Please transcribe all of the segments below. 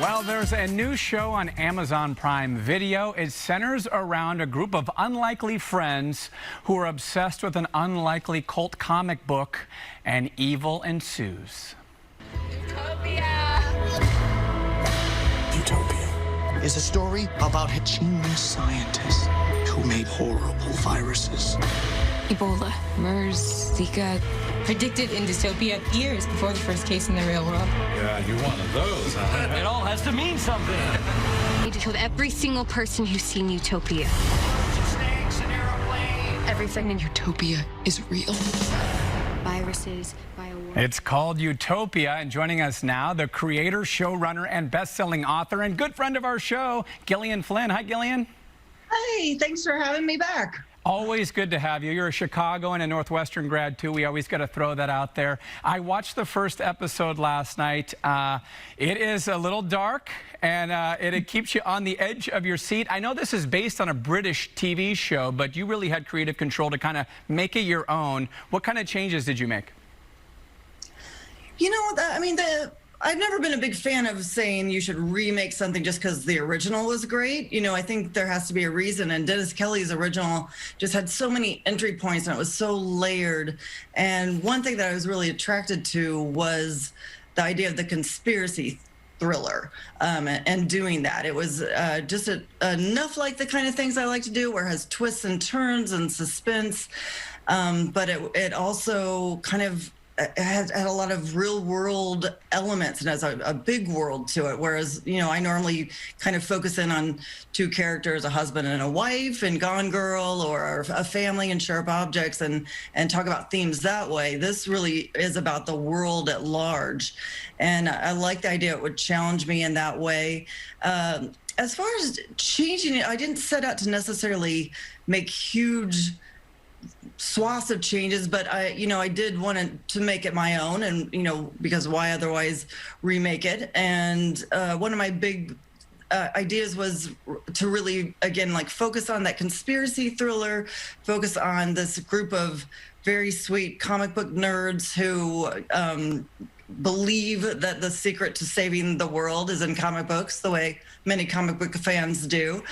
Well, there's a new show on Amazon Prime Video. It centers around a group of unlikely friends who are obsessed with an unlikely cult comic book, and evil ensues. Utopia is a story about a genius scientist who made horrible viruses. Ebola, MERS, Zika. Predicted in dystopia years before the first case in the real world. Yeah, you're one of those, huh? It all has to mean something. I need to kill every single person who's seen Utopia. Everything in Utopia is real. Viruses, It's called Utopia, and joining us now, the creator, showrunner, and best-selling author and good friend of our show, Gillian Flynn. Hi, Gillian. Hey, thanks for having me back. Always good to have you. You're a Chicago and a Northwestern grad, too. We always got to throw that out there. I watched the first episode last night. It is a little dark, and it keeps you on the edge of your seat. I know this is based on a British TV show, but you really had creative control to kind of make it your own. What kind of changes did you make? You know, I've never been a big fan of saying you should remake something just because the original was great. You know, I think there has to be a reason. And Dennis Kelly's original just had so many entry points and it was so layered. And one thing that I was really attracted to was the idea of the conspiracy thriller and doing that. It was just enough like the kind of things I like to do, where it has twists and turns and suspense. But it also kind of had a lot of real world elements and has a big world to it. Whereas, you know, I normally kind of focus in on two characters, a husband and a wife in Gone Girl, or a family in Sharp Objects, and talk about themes that way. This really is about the world at large. And I like the idea it would challenge me in that way. As far as changing it, I didn't set out to necessarily make huge swaths of changes, but I did want to make it my own, and because why otherwise remake it? And one of my big ideas was to really, again, like focus on that conspiracy thriller, focus on this group of very sweet comic book nerds who believe that the secret to saving the world is in comic books, the way many comic book fans do,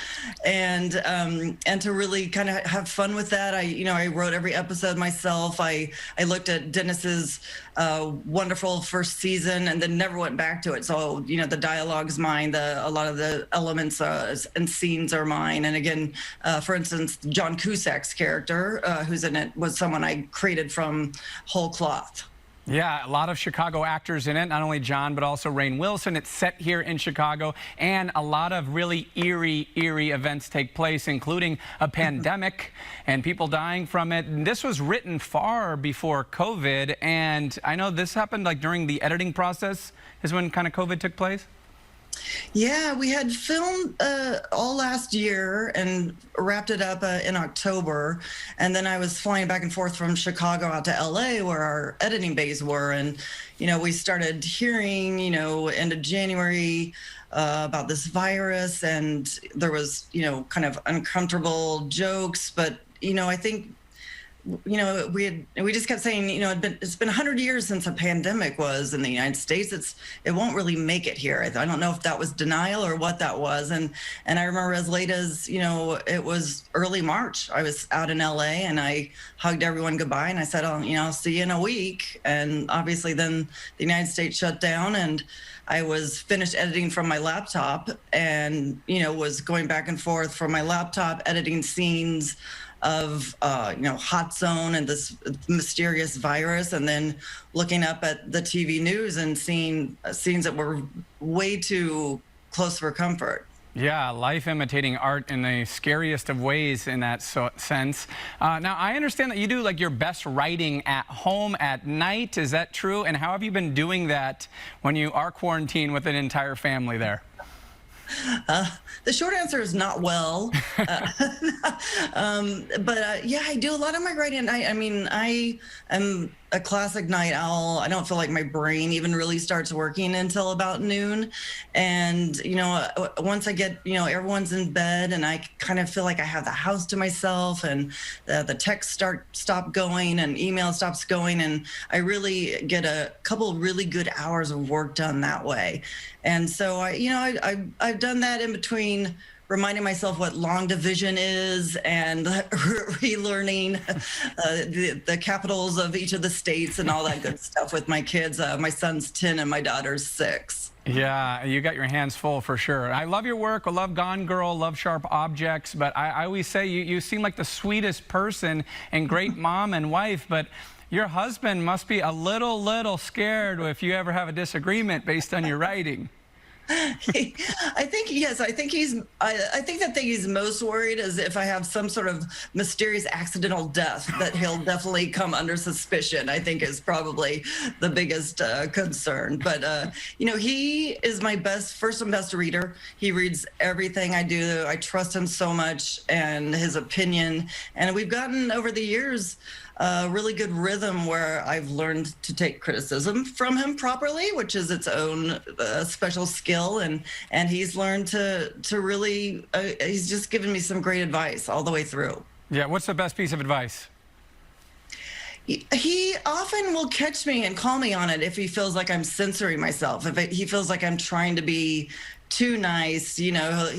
and to really kind of have fun with that. I wrote every episode myself. I looked at Dennis's wonderful first season and then never went back to it. So the dialogue's mine, a lot of the elements and scenes are mine. And again, for instance, John Cusack's character, who's in it, was someone I created from whole cloth. Yeah, a lot of Chicago actors in it, not only John, but also Rainn Wilson. It's set here in Chicago, and a lot of really eerie events take place, including a pandemic and people dying from it. And this was written far before COVID, and I know this happened like during the editing process is when kind of COVID took place. Yeah, we had filmed all last year and wrapped it up in October. And then I was flying back and forth from Chicago out to LA, where our editing bays were. And, we started hearing, end of January about this virus. And there was, kind of uncomfortable jokes. But, I think, we just kept saying, it's been 100 years since a pandemic was in the United States. It won't really make it here. I don't know if that was denial or what that was. And I remember as late as, it was early March, I was out in LA and I hugged everyone goodbye and I said, I'll see you in a week. And obviously then the United States shut down, and I was finished editing from my laptop and, was going back and forth from my laptop, editing scenes of hot zone and this mysterious virus, and then looking up at the TV news and seeing scenes that were way too close for comfort. Yeah, life imitating art in the scariest of ways in that sense. Now, I understand that you do like your best writing at home at night. Is that true? And how have you been doing that when you are quarantined with an entire family there? The short answer is not well. But yeah, I do a lot of my writing. I am a classic night owl. I don't feel like my brain even really starts working until about noon. And, once I get, everyone's in bed and I kind of feel like I have the house to myself, and the texts stop going and email stops going. And I really get a couple really good hours of work done that way. And so I've done that in between reminding myself what long division is and relearning the capitals of each of the states and all that good stuff with my kids. My son's 10 and my daughter's 6. Yeah, you got your hands full for sure. I love your work. I love Gone Girl, love Sharp Objects, but I always say you seem like the sweetest person and great mom and wife, but your husband must be a little scared if you ever have a disagreement based on your writing. I think the thing he's most worried is if I have some sort of mysterious accidental death, that he'll definitely come under suspicion. I think is probably the biggest concern. But he is my first and best reader. He reads everything I do. I trust him so much and his opinion. And we've gotten over the years a really good rhythm where I've learned to take criticism from him properly, which is its own special skill. And he's learned to really, he's just given me some great advice all the way through. Yeah, what's the best piece of advice? He often will catch me and call me on it if he feels like I'm censoring myself, if he feels like I'm trying to be too nice. Do you not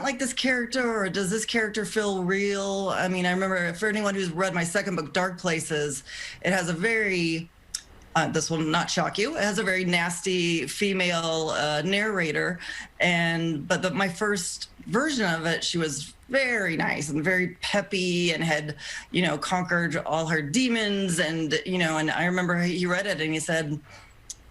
like this character, or does this character feel real? I mean, I remember, for anyone who's read my second book, Dark Places, it has a very this will not shock you. It has a very nasty female narrator, but my first version of it, she was very nice and very peppy and had, conquered all her demons. And I remember he read it and he said,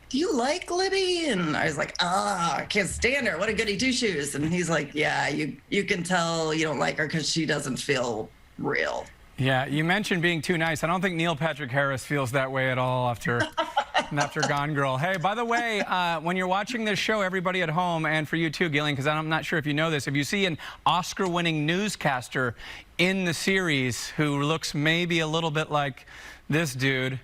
"Do you like Libby?" And I was like, I can't stand her. What a goody two-shoes. And he's like, "Yeah, you can tell you don't like her because she doesn't feel real." Yeah, you mentioned being too nice. I don't think Neil Patrick Harris feels that way at all after Gone Girl. Hey, by the way, when you're watching this show, everybody at home, and for you too, Gillian, because I'm not sure if you know this, if you see an Oscar-winning newscaster in the series who looks maybe a little bit like this dude,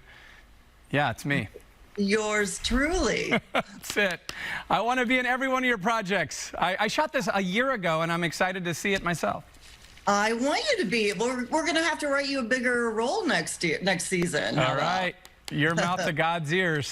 yeah, it's me. Yours truly. That's it. I want to be in every one of your projects. I shot this a year ago, and I'm excited to see it myself. I want you to be. We're going to have to write you a bigger role next season. All right. Your mouth to God's ears.